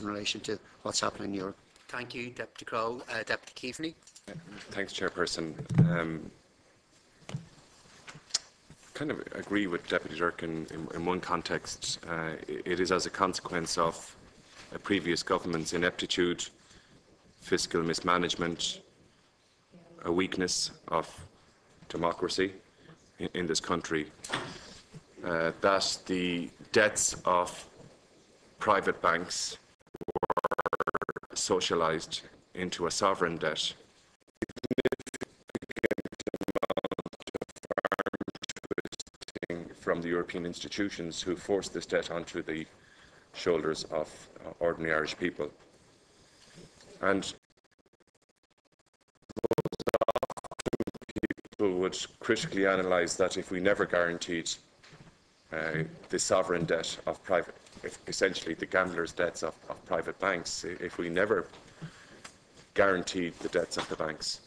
in relation to what's happening in Europe. Thank you, Deputy Crowe. Deputy Keaveney. Thanks, Chairperson. Kind of agree with Deputy Durkin in one context. It is as a consequence of a previous government's ineptitude, fiscal mismanagement, a weakness of democracy in this country, that the debts of private banks were socialised into a sovereign debt. From the European institutions who forced this debt onto the shoulders of ordinary Irish people. And people would critically analyse that if we never guaranteed the sovereign debt of private, essentially the gamblers' debts of private banks, if we never guaranteed the debts of the banks,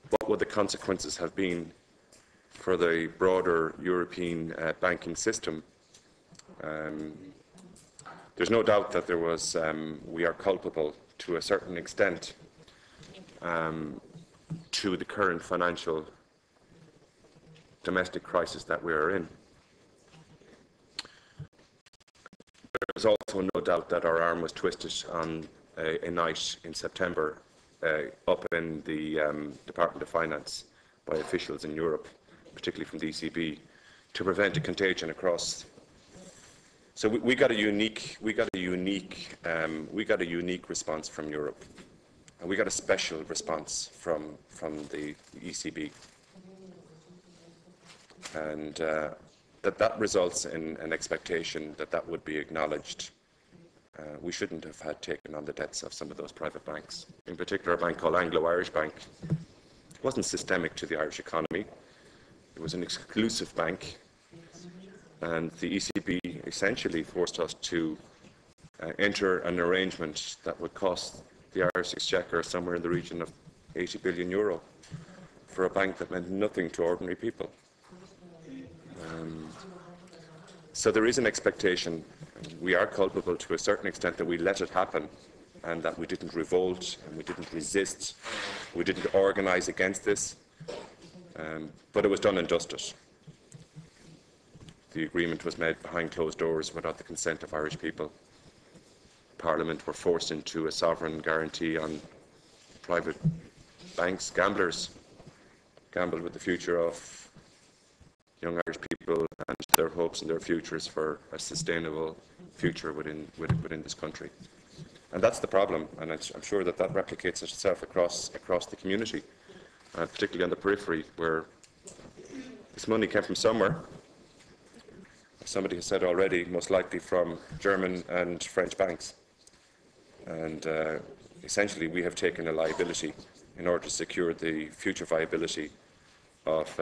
what would the consequences have been for the broader European banking system? There's no doubt that we are culpable to a certain extent to the current financial domestic crisis that we are in. There's also no doubt that our arm was twisted on a night in September up in the Department of Finance by officials in Europe, particularly from the ECB, to prevent a contagion across. So we got a unique response from Europe, and we got a special response from the ECB, and that results in an expectation that would be acknowledged. We shouldn't have had taken on the debts of some of those private banks, in particular a bank called Anglo-Irish Bank. It wasn't systemic to the Irish economy. It was an exclusive bank, and the ECB essentially forced us to enter an arrangement that would cost the Irish Exchequer somewhere in the region of €80 billion for a bank that meant nothing to ordinary people. So there is an expectation. We are culpable to a certain extent that we let it happen, and that we didn't revolt, and we didn't resist, we didn't organise against this. But it was done and dusted. The agreement was made behind closed doors without the consent of Irish people. Parliament were forced into a sovereign guarantee on private banks. Gamblers gambled with the future of young Irish people and their hopes and their futures for a sustainable future within this country. And that's the problem, and I'm sure that replicates itself across the community. Particularly on the periphery, where this money came from somewhere. As somebody has said already, most likely from German and French banks. And essentially, we have taken a liability in order to secure the future viability of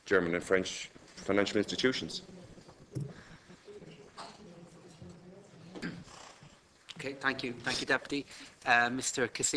German and French financial institutions. Okay, thank you, Deputy. Mr. Cassini.